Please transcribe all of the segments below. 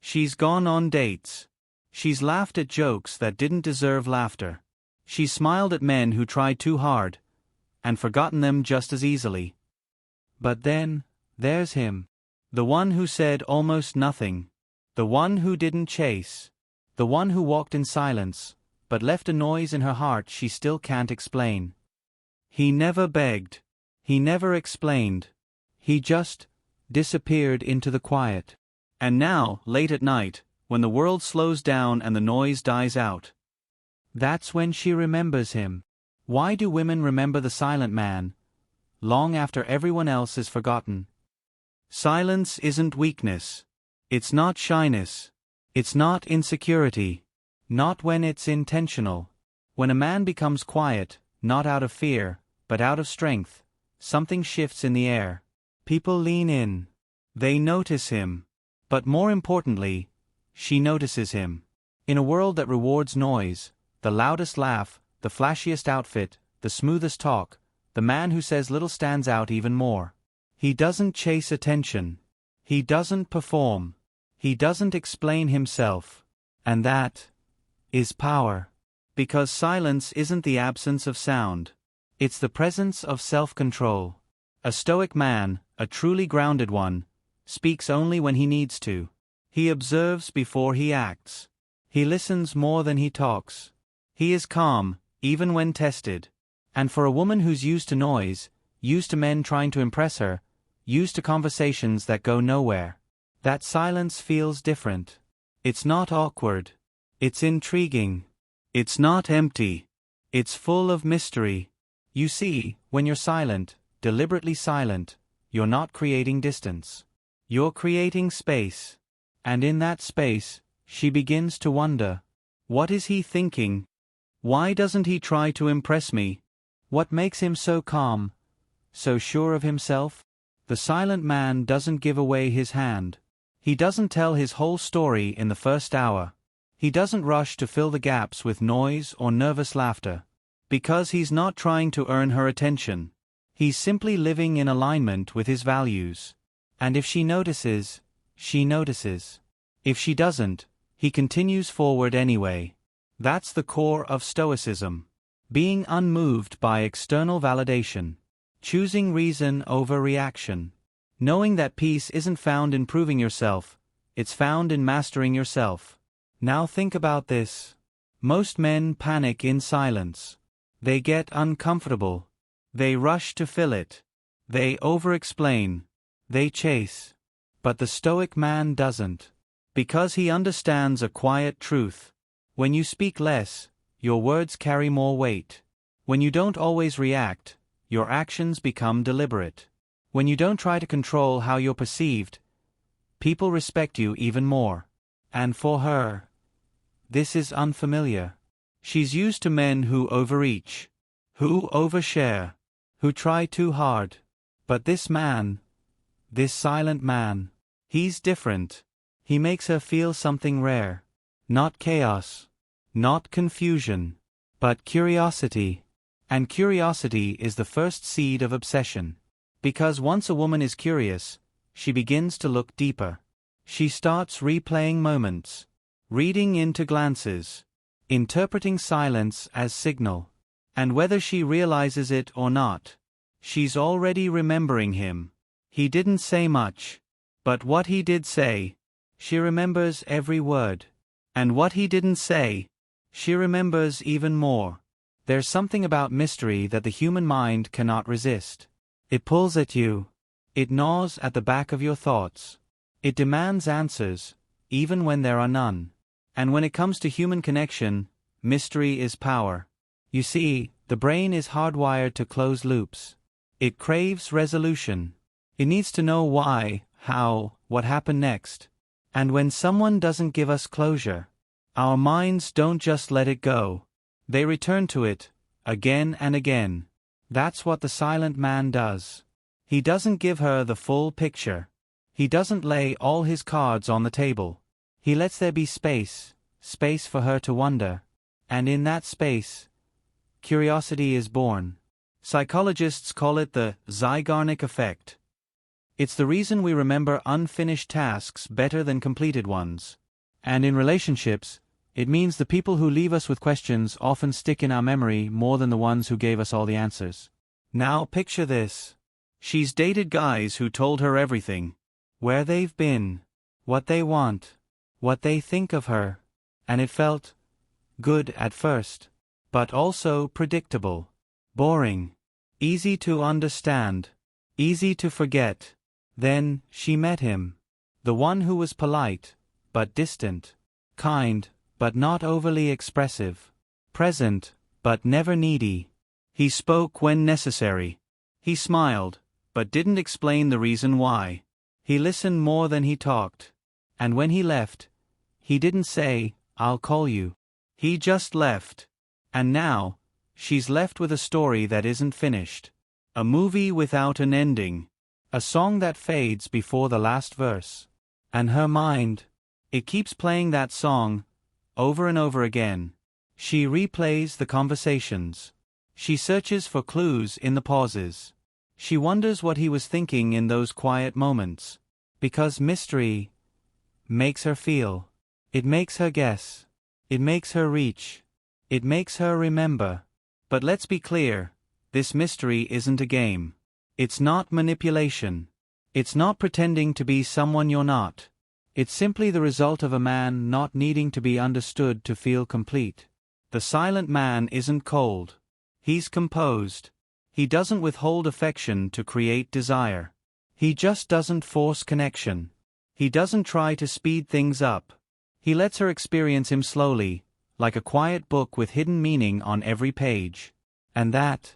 She's gone on dates. She's laughed at jokes that didn't deserve laughter. She's smiled at men who tried too hard, and forgotten them just as easily. But then, there's him. The one who said almost nothing. The one who didn't chase. The one who walked in silence, but left a noise in her heart she still can't explain. He never begged. He never explained. He just disappeared into the quiet. And now, late at night, when the world slows down and the noise dies out, that's when she remembers him. Why do women remember the silent man, long after everyone else is forgotten? Silence isn't weakness. It's not shyness. It's not insecurity. Not when it's intentional. When a man becomes quiet, not out of fear, but out of strength, something shifts in the air. People lean in. They notice him. But more importantly, she notices him. In a world that rewards noise, the loudest laugh, the flashiest outfit, the smoothest talk, the man who says little stands out even more. He doesn't chase attention. He doesn't perform. He doesn't explain himself. And that is power. Because silence isn't the absence of sound. It's the presence of self-control. A stoic man, a truly grounded one, speaks only when he needs to. He observes before he acts. He listens more than he talks. He is calm, even when tested. And for a woman who's used to noise, used to men trying to impress her, used to conversations that go nowhere, that silence feels different. It's not awkward. It's intriguing. It's not empty. It's full of mystery. You see, when you're silent, deliberately silent, you're not creating distance. You're creating space. And in that space, she begins to wonder. What is he thinking? Why doesn't he try to impress me? What makes him so calm, so sure of himself? The silent man doesn't give away his hand. He doesn't tell his whole story in the first hour. He doesn't rush to fill the gaps with noise or nervous laughter. Because he's not trying to earn her attention. He's simply living in alignment with his values. And if she notices, she notices. If she doesn't, he continues forward anyway. That's the core of Stoicism. Being unmoved by external validation. Choosing reason over reaction. Knowing that peace isn't found in proving yourself, it's found in mastering yourself. Now think about this. Most men panic in silence. They get uncomfortable. They rush to fill it. They over-explain. They chase. But the stoic man doesn't. Because he understands a quiet truth. When you speak less, your words carry more weight. When you don't always react, your actions become deliberate. When you don't try to control how you're perceived, people respect you even more. And for her, this is unfamiliar. She's used to men who overreach, who overshare, who try too hard. But this man, this silent man, he's different. He makes her feel something rare. Not chaos, not confusion, but curiosity. And curiosity is the first seed of obsession. Because once a woman is curious, she begins to look deeper. She starts replaying moments, reading into glances, interpreting silence as signal. And whether she realizes it or not, she's already remembering him. He didn't say much, but what he did say, she remembers every word. And what he didn't say, she remembers even more. There's something about mystery that the human mind cannot resist. It pulls at you. It gnaws at the back of your thoughts. It demands answers, even when there are none. And when it comes to human connection, mystery is power. You see, the brain is hardwired to close loops. It craves resolution. It needs to know why, how, what happened next. And when someone doesn't give us closure, our minds don't just let it go. They return to it, again and again. That's what the silent man does. He doesn't give her the full picture. He doesn't lay all his cards on the table. He lets there be space for her to wonder. And in that space, curiosity is born. Psychologists call it the Zeigarnik effect. It's the reason we remember unfinished tasks better than completed ones. And in relationships, it means the people who leave us with questions often stick in our memory more than the ones who gave us all the answers. Now picture this. She's dated guys who told her everything. Where they've been, what they want, what they think of her. And it felt good at first, but also predictable, boring, easy to understand, easy to forget. Then she met him. The one who was polite, but distant, kind, but not overly expressive, present, but never needy. He spoke when necessary. He smiled, but didn't explain the reason why. He listened more than he talked. And when he left, he didn't say, "I'll call you." He just left. And now, she's left with a story that isn't finished. A movie without an ending. A song that fades before the last verse. And her mind, it keeps playing that song, over and over again. She replays the conversations. She searches for clues in the pauses. She wonders what he was thinking in those quiet moments. Because mystery makes her feel. It makes her guess. It makes her reach. It makes her remember. But let's be clear, this mystery isn't a game. It's not manipulation. It's not pretending to be someone you're not. It's simply the result of a man not needing to be understood to feel complete. The silent man isn't cold. He's composed. He doesn't withhold affection to create desire. He just doesn't force connection. He doesn't try to speed things up. He lets her experience him slowly, like a quiet book with hidden meaning on every page. And that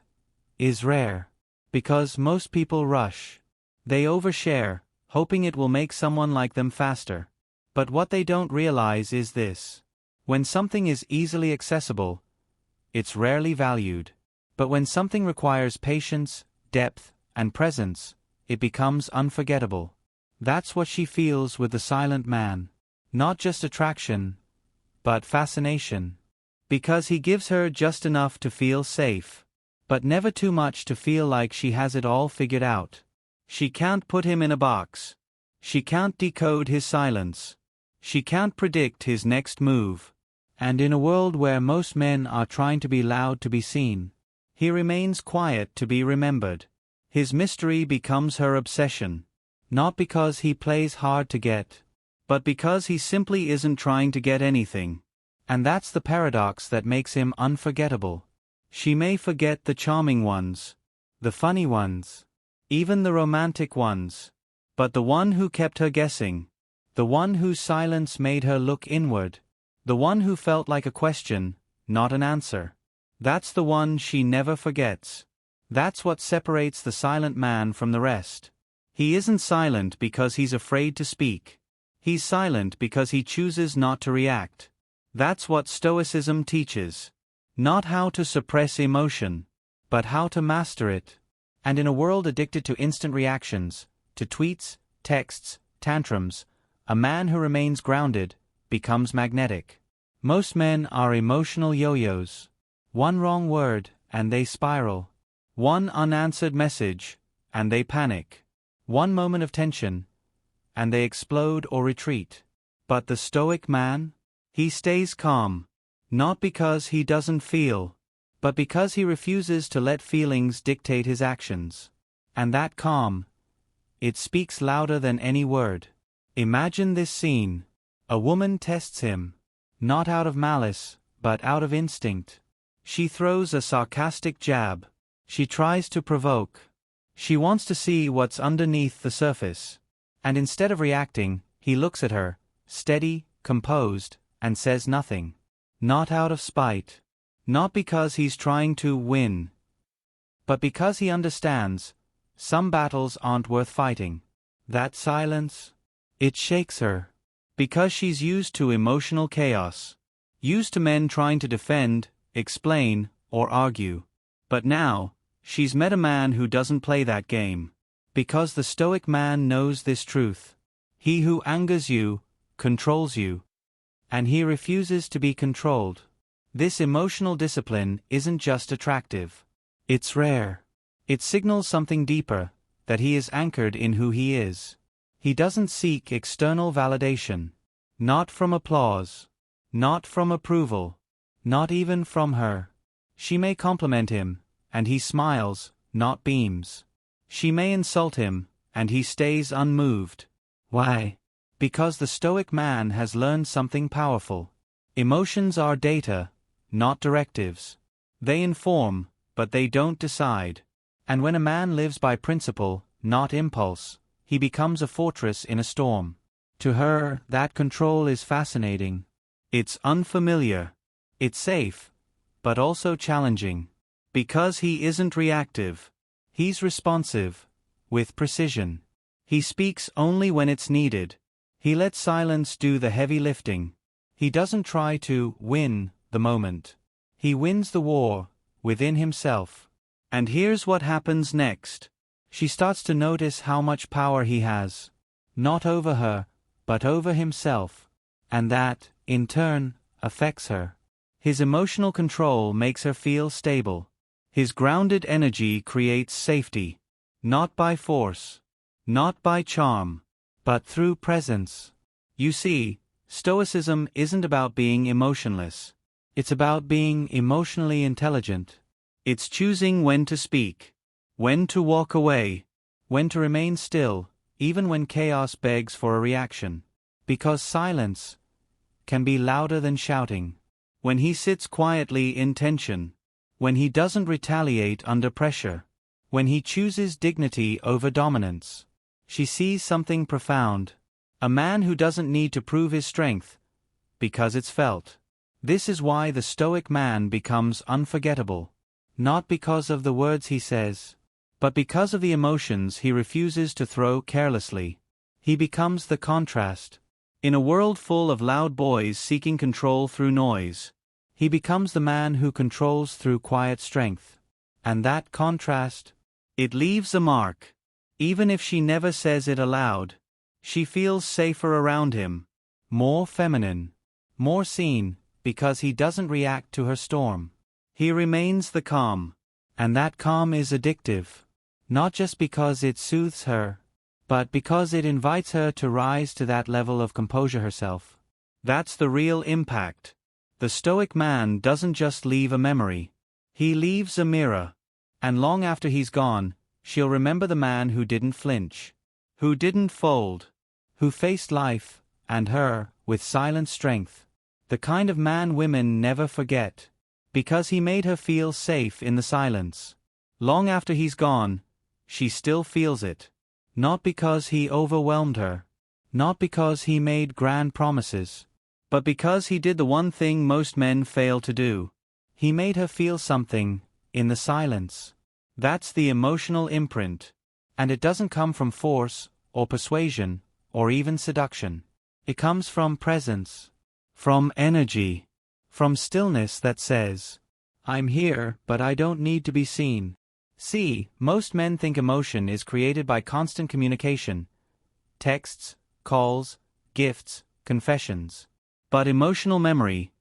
is rare. Because most people rush. They overshare, hoping it will make someone like them faster. But what they don't realize is this. When something is easily accessible, it's rarely valued. But when something requires patience, depth, and presence, it becomes unforgettable. That's what she feels with the silent man. Not just attraction, but fascination. Because he gives her just enough to feel safe. But never too much to feel like she has it all figured out. She can't put him in a box. She can't decode his silence. She can't predict his next move. And in a world where most men are trying to be loud to be seen, he remains quiet to be remembered. His mystery becomes her obsession. Not because he plays hard to get, but because he simply isn't trying to get anything. And that's the paradox that makes him unforgettable. She may forget the charming ones, the funny ones, even the romantic ones. But the one who kept her guessing, the one whose silence made her look inward, the one who felt like a question, not an answer, that's the one she never forgets. That's what separates the silent man from the rest. He isn't silent because he's afraid to speak. He's silent because he chooses not to react. That's what Stoicism teaches. Not how to suppress emotion, but how to master it. And in a world addicted to instant reactions, to tweets, texts, tantrums, a man who remains grounded becomes magnetic. Most men are emotional yo-yos. One wrong word, and they spiral. One unanswered message, and they panic. One moment of tension, and they explode or retreat. But the stoic man? He stays calm. Not because he doesn't feel, but because he refuses to let feelings dictate his actions. And that calm, it speaks louder than any word. Imagine this scene. A woman tests him. Not out of malice, but out of instinct. She throws a sarcastic jab. She tries to provoke. She wants to see what's underneath the surface. And instead of reacting, he looks at her, steady, composed, and says nothing. Not out of spite. Not because he's trying to win. But because he understands, some battles aren't worth fighting. That silence, it shakes her. Because she's used to emotional chaos. Used to men trying to defend, explain, or argue. But now, she's met a man who doesn't play that game. Because the stoic man knows this truth. He who angers you, controls you. And he refuses to be controlled. This emotional discipline isn't just attractive. It's rare. It signals something deeper, that he is anchored in who he is. He doesn't seek external validation. Not from applause. Not from approval. Not even from her. She may compliment him, and he smiles, not beams. She may insult him, and he stays unmoved. Why? Because the Stoic man has learned something powerful. Emotions are data, not directives. They inform, but they don't decide. And when a man lives by principle, not impulse, he becomes a fortress in a storm. To her, that control is fascinating. It's unfamiliar. It's safe, but also challenging. Because he isn't reactive. He's responsive, with precision. He speaks only when it's needed. He lets silence do the heavy lifting. He doesn't try to win the moment. He wins the war within himself. And here's what happens next. She starts to notice how much power he has. Not over her, but over himself. And that, in turn, affects her. His emotional control makes her feel stable. His grounded energy creates safety. Not by force. Not by charm. But through presence. You see, Stoicism isn't about being emotionless. It's about being emotionally intelligent. It's choosing when to speak. When to walk away. When to remain still, even when chaos begs for a reaction. Because silence can be louder than shouting. When he sits quietly in tension. When he doesn't retaliate under pressure. When he chooses dignity over dominance. She sees something profound. A man who doesn't need to prove his strength, because it's felt. This is why the Stoic man becomes unforgettable. Not because of the words he says, but because of the emotions he refuses to throw carelessly. He becomes the contrast. In a world full of loud boys seeking control through noise, he becomes the man who controls through quiet strength. And that contrast, it leaves a mark. Even if she never says it aloud, she feels safer around him, more feminine, more seen, because he doesn't react to her storm. He remains the calm, and that calm is addictive, not just because it soothes her, but because it invites her to rise to that level of composure herself. That's the real impact. The Stoic man doesn't just leave a memory, he leaves a mirror, and long after he's gone, she'll remember the man who didn't flinch, who didn't fold, who faced life, and her, with silent strength. The kind of man women never forget. Because he made her feel safe in the silence. Long after he's gone, she still feels it. Not because he overwhelmed her. Not because he made grand promises. But because he did the one thing most men fail to do. He made her feel something, in the silence. That's the emotional imprint. And it doesn't come from force, or persuasion, or even seduction. It comes from presence. From energy. From stillness that says, I'm here, but I don't need to be seen. See, most men think emotion is created by constant communication. Texts, calls, gifts, confessions. But emotional memory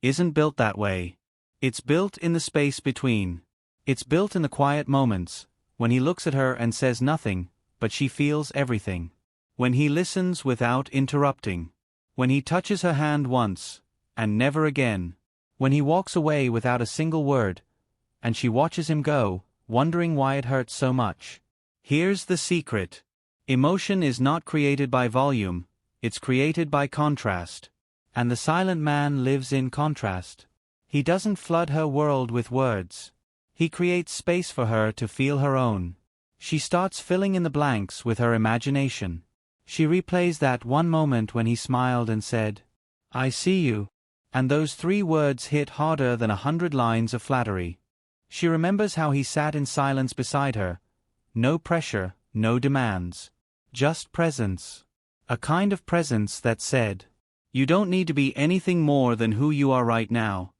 isn't built that way. It's built in the space between. It's built in the quiet moments, when he looks at her and says nothing, but she feels everything. When he listens without interrupting. When he touches her hand once, and never again. When he walks away without a single word, and she watches him go, wondering why it hurts so much. Here's the secret. Emotion is not created by volume, it's created by contrast. And the silent man lives in contrast. He doesn't flood her world with words. He creates space for her to feel her own. She starts filling in the blanks with her imagination. She replays that one moment when he smiled and said, I see you. And those 3 words hit harder than 100 lines of flattery. She remembers how he sat in silence beside her. No pressure, no demands. Just presence. A kind of presence that said, you don't need to be anything more than who you are right now.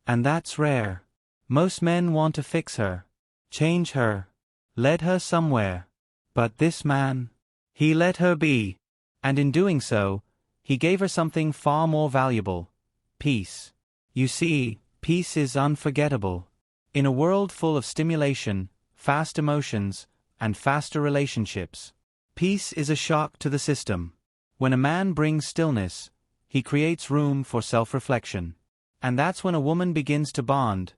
And that's rare. Most men want to fix her, change her, lead her somewhere. But this man, he let her be. And in doing so, he gave her something far more valuable. Peace. You see, peace is unforgettable. In a world full of stimulation, fast emotions, and faster relationships. Peace is a shock to the system. When a man brings stillness, he creates room for self-reflection. And that's when a woman begins to bond,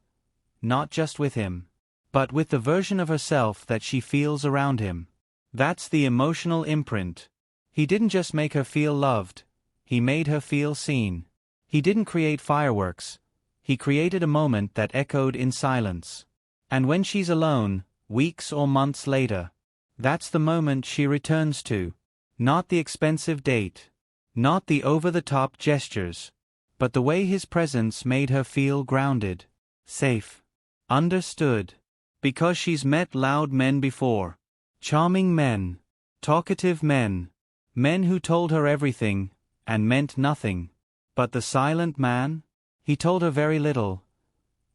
not just with him, but with the version of herself that she feels around him. That's the emotional imprint. He didn't just make her feel loved, he made her feel seen. He didn't create fireworks, he created a moment that echoed in silence. And when she's alone, weeks or months later, that's the moment she returns to. Not the expensive date, not the over-the-top gestures, but the way his presence made her feel grounded, safe, understood. Because she's met loud men before. Charming men, talkative men, men who told her everything and meant nothing. But the silent man? He told her very little,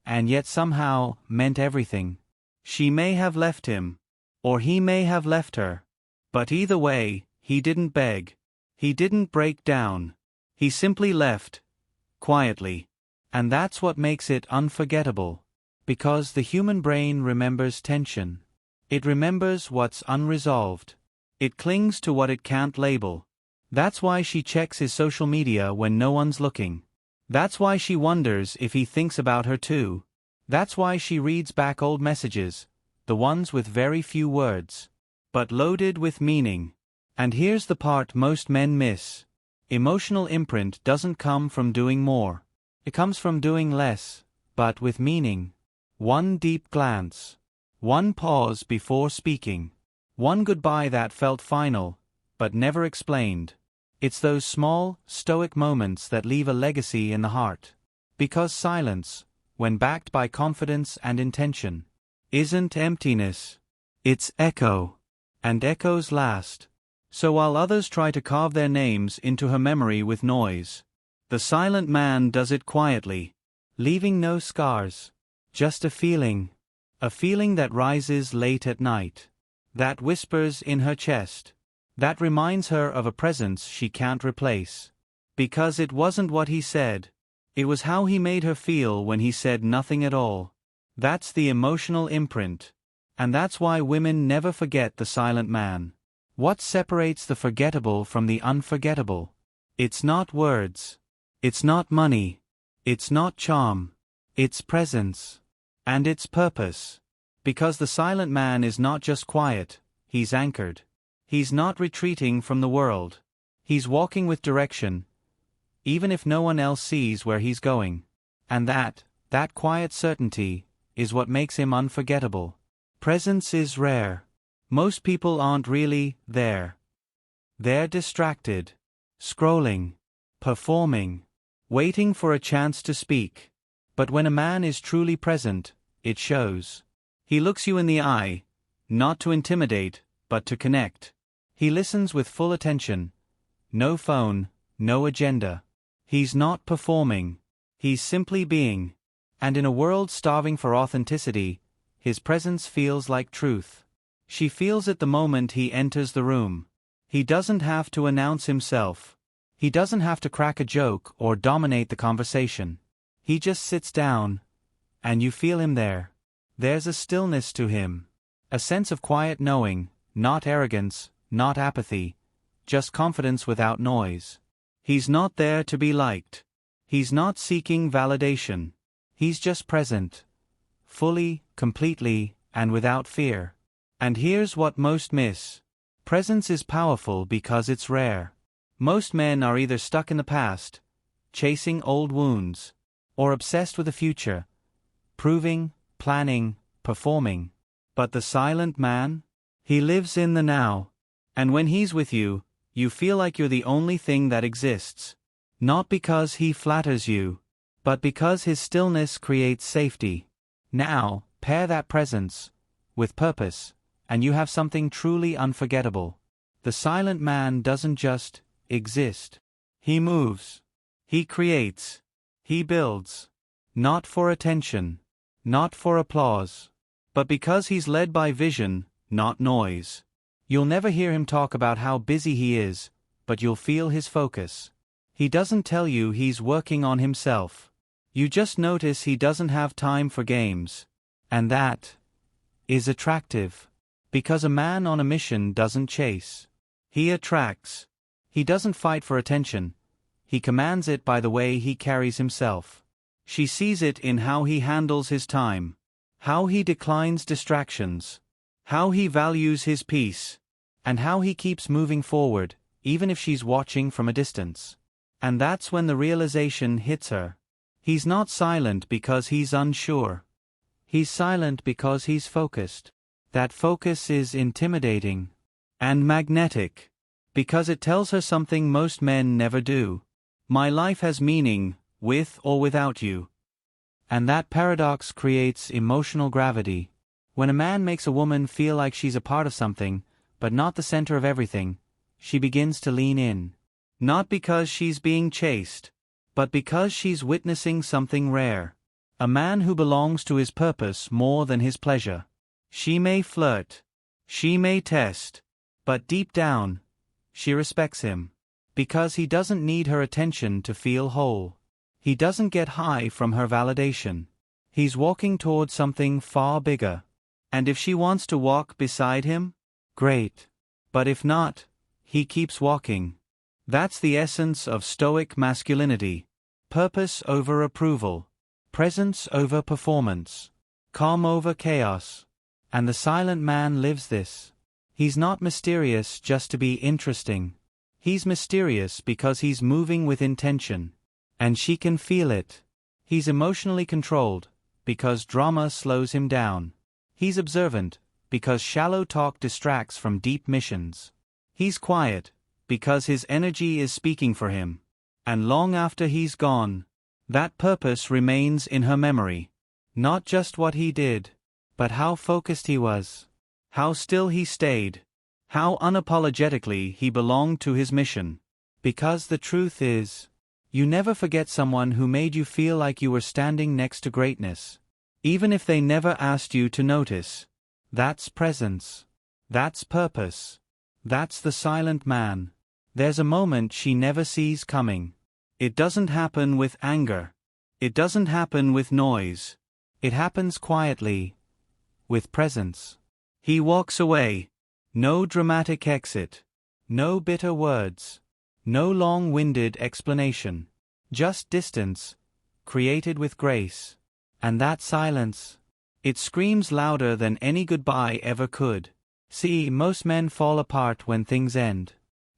and yet somehow meant everything. She may have left him, or he may have left her, but either way, he didn't beg. He didn't break down. He simply left, quietly. And that's what makes it unforgettable. Because the human brain remembers tension. It remembers what's unresolved. It clings to what it can't label. That's why she checks his social media when no one's looking. That's why she wonders if he thinks about her too. That's why she reads back old messages, the ones with very few words, but loaded with meaning. And here's the part most men miss. Emotional imprint doesn't come from doing more. It comes from doing less, but with meaning. One deep glance. One pause before speaking. One goodbye that felt final, but never explained. It's those small, stoic moments that leave a legacy in the heart. Because silence, when backed by confidence and intention, isn't emptiness. It's echo. And echoes last. So while others try to carve their names into her memory with noise, the silent man does it quietly, leaving no scars. Just a feeling that rises late at night, that whispers in her chest, that reminds her of a presence she can't replace. Because it wasn't what he said, it was how he made her feel when he said nothing at all. That's the emotional imprint. And that's why women never forget the silent man. What separates the forgettable from the unforgettable? It's not words. It's not money. It's not charm. It's presence. And its purpose. Because the silent man is not just quiet, he's anchored. He's not retreating from the world. He's walking with direction, even if no one else sees where he's going. And that quiet certainty, is what makes him unforgettable. Presence is rare. Most people aren't really there. They're distracted, scrolling, performing, waiting for a chance to speak. But when a man is truly present, it shows. He looks you in the eye, not to intimidate, but to connect. He listens with full attention. No phone, no agenda. He's not performing. He's simply being. And in a world starving for authenticity, his presence feels like truth. She feels it the moment he enters the room. He doesn't have to announce himself. He doesn't have to crack a joke or dominate the conversation. He just sits down, and you feel him there. There's a stillness to him. A sense of quiet knowing, not arrogance, not apathy, just confidence without noise. He's not there to be liked. He's not seeking validation. He's just present. Fully, completely, and without fear. And here's what most miss. Presence is powerful because it's rare. Most men are either stuck in the past, chasing old wounds, or obsessed with the future, proving, planning, performing. But the silent man? He lives in the now. And when he's with you, you feel like you're the only thing that exists. Not because he flatters you, but because his stillness creates safety. Now, pair that presence with purpose, and you have something truly unforgettable. The silent man doesn't just exist. He moves. He creates. He builds. Not for attention. Not for applause. But because he's led by vision, not noise. You'll never hear him talk about how busy he is, but you'll feel his focus. He doesn't tell you he's working on himself. You just notice he doesn't have time for games. And that is attractive. Because a man on a mission doesn't chase. He attracts. He doesn't fight for attention. He commands it by the way he carries himself. She sees it in how he handles his time, how he declines distractions, how he values his peace, and how he keeps moving forward, even if she's watching from a distance. And that's when the realization hits her. He's not silent because he's unsure. He's silent because he's focused. That focus is intimidating and magnetic, because it tells her something most men never do. My life has meaning, with or without you. And that paradox creates emotional gravity. When a man makes a woman feel like she's a part of something, but not the center of everything, she begins to lean in. Not because she's being chased, but because she's witnessing something rare. A man who belongs to his purpose more than his pleasure. She may flirt. She may test. But deep down, she respects him. Because he doesn't need her attention to feel whole. He doesn't get high from her validation. He's walking toward something far bigger. And if she wants to walk beside him, great. But if not, he keeps walking. That's the essence of stoic masculinity. Purpose over approval. Presence over performance. Calm over chaos. And the silent man lives this. He's not mysterious just to be interesting. He's mysterious because he's moving with intention. And she can feel it. He's emotionally controlled, because drama slows him down. He's observant, because shallow talk distracts from deep missions. He's quiet, because his energy is speaking for him. And long after he's gone, that purpose remains in her memory. Not just what he did, but how focused he was. How still he stayed. How unapologetically he belonged to his mission. Because the truth is, you never forget someone who made you feel like you were standing next to greatness. Even if they never asked you to notice. That's presence. That's purpose. That's the silent man. There's a moment she never sees coming. It doesn't happen with anger. It doesn't happen with noise. It happens quietly. With presence. He walks away. No dramatic exit. No bitter words. No long-winded explanation. Just distance, created with grace. And that silence, it screams louder than any goodbye ever could. See, most men fall apart when things end.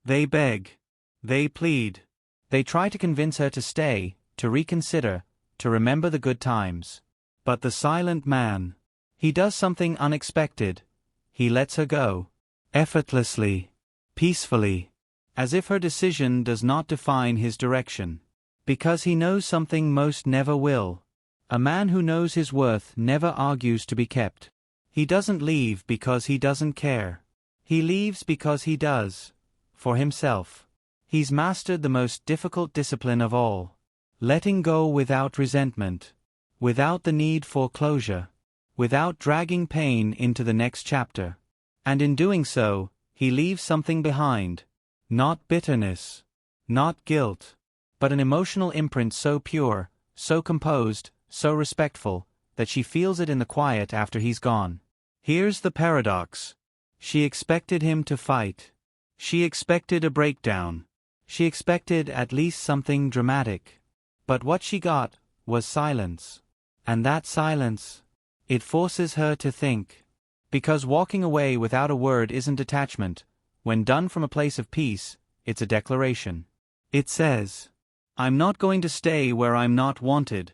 They beg. They plead. They try to convince her to stay, to reconsider, to remember the good times. But the silent man, he does something unexpected. He lets her go. Effortlessly. Peacefully. As if her decision does not define his direction. Because he knows something most never will. A man who knows his worth never argues to be kept. He doesn't leave because he doesn't care. He leaves because he does. For himself. He's mastered the most difficult discipline of all. Letting go without resentment. Without the need for closure. Without dragging pain into the next chapter. And in doing so, he leaves something behind. Not bitterness. Not guilt. But an emotional imprint so pure, so composed, so respectful, that she feels it in the quiet after he's gone. Here's the paradox. She expected him to fight. She expected a breakdown. She expected at least something dramatic. But what she got was silence. And that silence, it forces her to think. Because walking away without a word isn't detachment. When done from a place of peace, it's a declaration. It says, I'm not going to stay where I'm not wanted.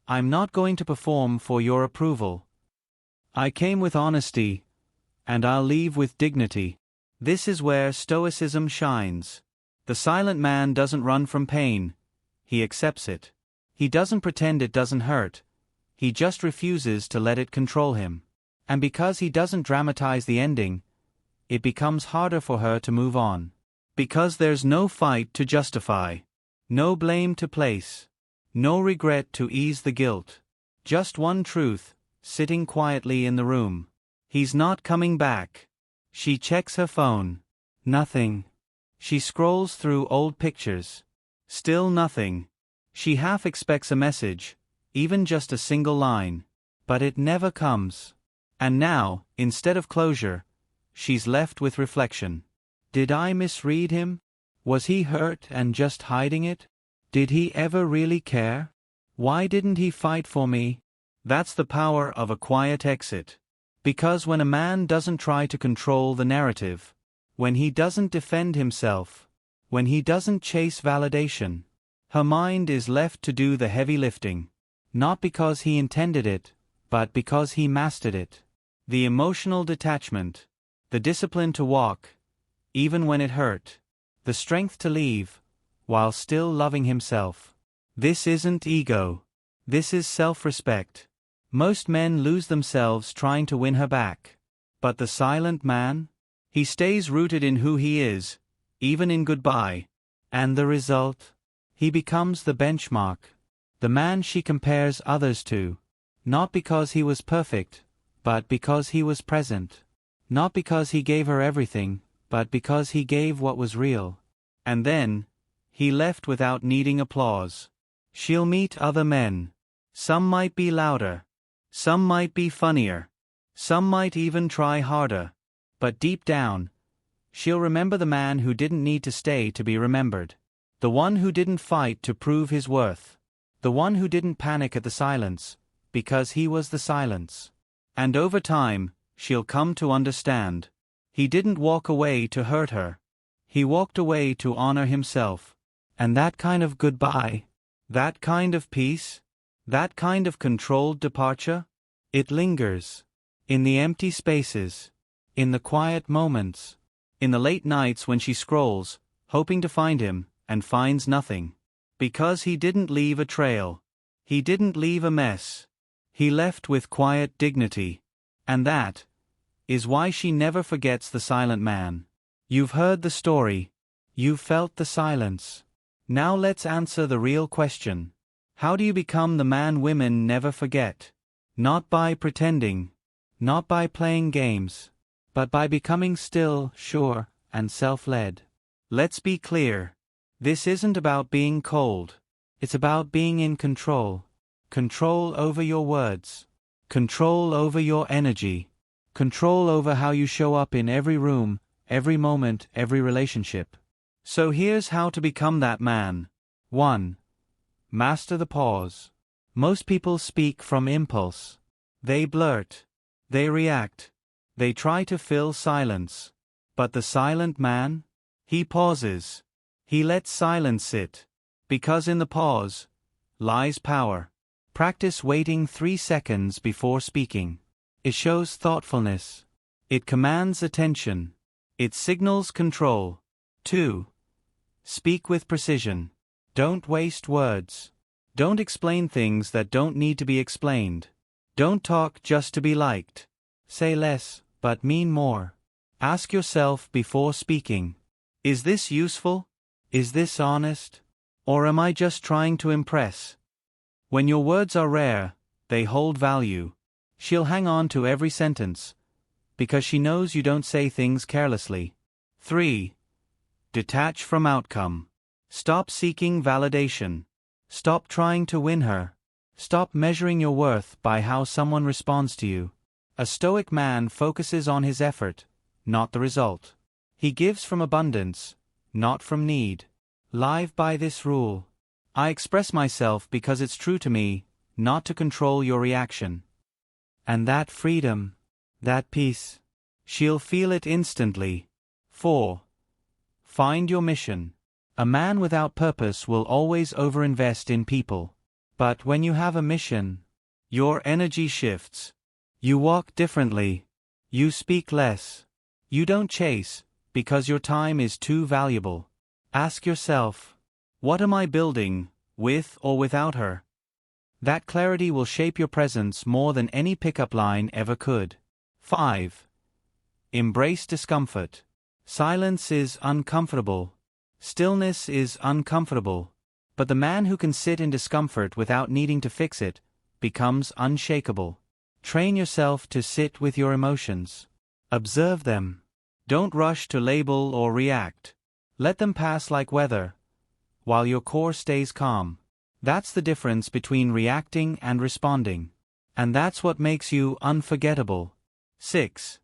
I'm not going to perform for your approval. I came with honesty, and I'll leave with dignity. This is where Stoicism shines. The silent man doesn't run from pain. He accepts it. He doesn't pretend it doesn't hurt. He just refuses to let it control him. And because he doesn't dramatize the ending, it becomes harder for her to move on. Because there's no fight to justify. No blame to place. No regret to ease the guilt. Just one truth, sitting quietly in the room. He's not coming back. She checks her phone. Nothing. She scrolls through old pictures. Still nothing. She half expects a message, even just a single line. But it never comes. And now, instead of closure, she's left with reflection. Did I misread him? Was he hurt and just hiding it? Did he ever really care? Why didn't he fight for me? That's the power of a quiet exit. Because when a man doesn't try to control the narrative, when he doesn't defend himself, when he doesn't chase validation, her mind is left to do the heavy lifting. Not because he intended it, but because he mastered it. The emotional detachment, the discipline to walk, even when it hurt, the strength to leave, while still loving himself. This isn't ego. This is self-respect. Most men lose themselves trying to win her back. But the silent man? He stays rooted in who he is, even in goodbye. And the result? He becomes the benchmark. The man she compares others to. Not because he was perfect, but because he was present. Not because he gave her everything, but because he gave what was real. And then, he left without needing applause. She'll meet other men. Some might be louder. Some might be funnier. Some might even try harder. But deep down, she'll remember the man who didn't need to stay to be remembered. The one who didn't fight to prove his worth. The one who didn't panic at the silence, because he was the silence. And over time, she'll come to understand. He didn't walk away to hurt her. He walked away to honor himself. And that kind of goodbye, that kind of peace, that kind of controlled departure, it lingers. In the empty spaces, in the quiet moments, in the late nights when she scrolls, hoping to find him, and finds nothing. Because he didn't leave a trail. He didn't leave a mess. He left with quiet dignity. And that is why she never forgets the silent man. You've heard the story. You've felt the silence. Now let's answer the real question. How do you become the man women never forget? Not by pretending. Not by playing games. But by becoming still, sure, and self-led. Let's be clear. This isn't about being cold. It's about being in control. Control over your words. Control over your energy. Control over how you show up in every room, every moment, every relationship. So here's how to become that man. 1. Master the pause. Most people speak from impulse. They blurt. They react. They try to fill silence. But the silent man? He pauses. He lets silence sit. Because in the pause lies power. Practice waiting 3 seconds before speaking. It shows thoughtfulness. It commands attention. It signals control. 2. Speak with precision. Don't waste words. Don't explain things that don't need to be explained. Don't talk just to be liked. Say less, but mean more. Ask yourself before speaking. Is this useful? Is this honest? Or am I just trying to impress? When your words are rare, they hold value. She'll hang on to every sentence, because she knows you don't say things carelessly. 3. Detach from outcome. Stop seeking validation. Stop trying to win her. Stop measuring your worth by how someone responds to you. A stoic man focuses on his effort, not the result. He gives from abundance, not from need. Live by this rule. I express myself because it's true to me, not to control your reaction. And that freedom, that peace, she'll feel it instantly. 4. Find your mission. A man without purpose will always overinvest in people. But when you have a mission, your energy shifts. You walk differently. You speak less. You don't chase, because your time is too valuable. Ask yourself, what am I building, with or without her? That clarity will shape your presence more than any pickup line ever could. 5. Embrace discomfort. Silence is uncomfortable. Stillness is uncomfortable. But the man who can sit in discomfort without needing to fix it becomes unshakable. Train yourself to sit with your emotions. Observe them. Don't rush to label or react. Let them pass like weather, while your core stays calm. That's the difference between reacting and responding. And that's what makes you unforgettable. 6.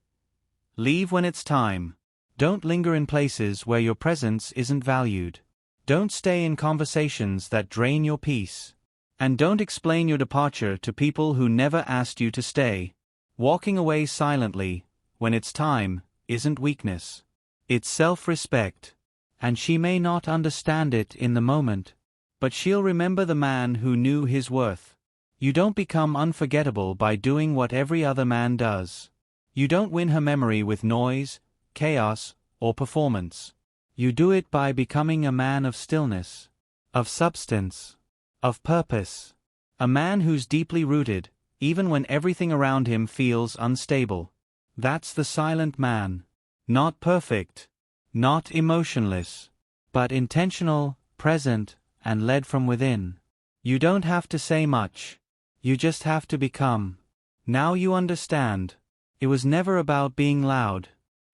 Leave when it's time. Don't linger in places where your presence isn't valued. Don't stay in conversations that drain your peace. And don't explain your departure to people who never asked you to stay. Walking away silently, when it's time, isn't weakness. It's self-respect. And she may not understand it in the moment, but she'll remember the man who knew his worth. You don't become unforgettable by doing what every other man does. You don't win her memory with noise, chaos, or performance. You do it by becoming a man of stillness, of substance, of purpose. A man who's deeply rooted, even when everything around him feels unstable. That's the silent man. Not perfect, not emotionless, but intentional, present, and led from within. You don't have to say much. You just have to become. Now you understand. It was never about being loud.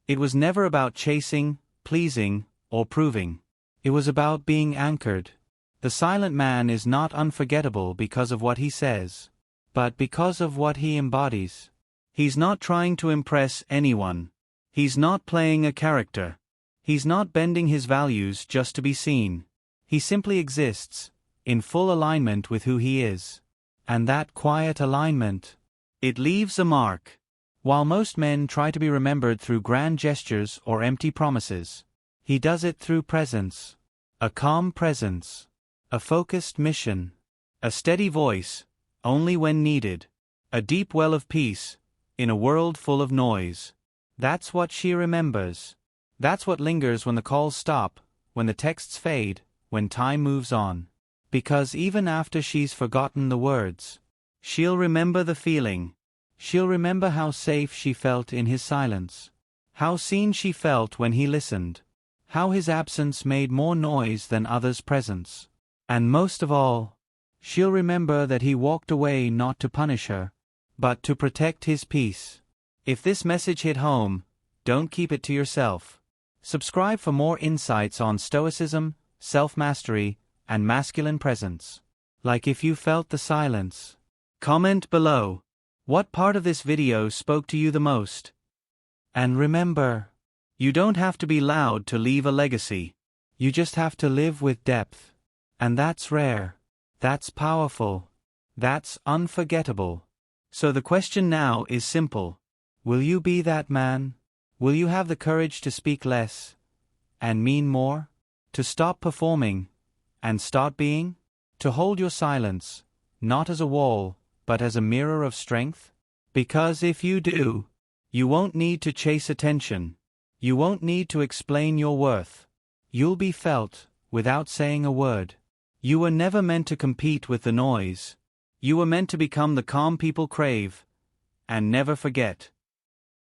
It was never about chasing, pleasing, or proving. It was about being anchored. The silent man is not unforgettable because of what he says, but because of what he embodies. He's not trying to impress anyone. He's not playing a character. He's not bending his values just to be seen. He simply exists, in full alignment with who he is. And that quiet alignment, it leaves a mark. While most men try to be remembered through grand gestures or empty promises, he does it through presence. A calm presence. A focused mission. A steady voice, only when needed. A deep well of peace, in a world full of noise. That's what she remembers. That's what lingers when the calls stop, when the texts fade, when time moves on. Because even after she's forgotten the words, she'll remember the feeling. She'll remember how safe she felt in his silence. How seen she felt when he listened. How his absence made more noise than others' presence. And most of all, she'll remember that he walked away not to punish her, but to protect his peace. If this message hit home, don't keep it to yourself. Subscribe for more insights on Stoicism, self-mastery, and masculine presence. Like if you felt the silence. Comment below. What part of this video spoke to you the most? And remember, you don't have to be loud to leave a legacy. You just have to live with depth. And that's rare. That's powerful. That's unforgettable. So the question now is simple. Will you be that man? Will you have the courage to speak less and mean more? To stop performing and start being? To hold your silence, not as a wall, but as a mirror of strength? Because if you do, you won't need to chase attention. You won't need to explain your worth. You'll be felt, without saying a word. You were never meant to compete with the noise. You were meant to become the calm people crave, and never forget.